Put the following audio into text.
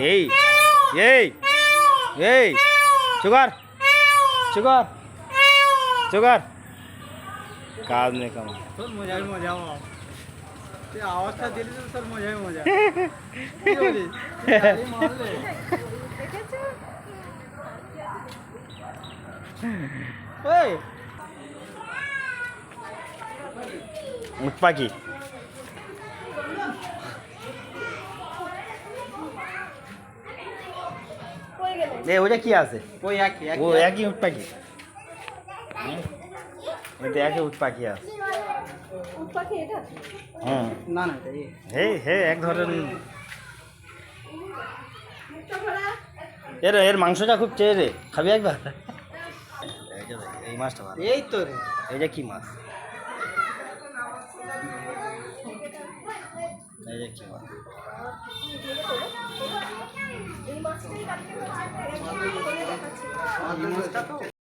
এই এই এই সুগার সুগার সুগার কাজ নেই কাম তোর মজাই মজা তুই আওয়াজটা দিলি তো তোর মজাই মজা উঠ পাখি ওটা কি আছে ওই একই ও একই উঠ পাখি ওইটা একই উঠ পাখি আছে হুম না না এটা হে হে এক ধরনের এর মাংসটা খুব চেয়ে রে খাবি একবার এই মাছটা ভালো এই তো রে এইটা কি মাছ এইটা কি মাছ এই মাছটাই কাটতে হচ্ছে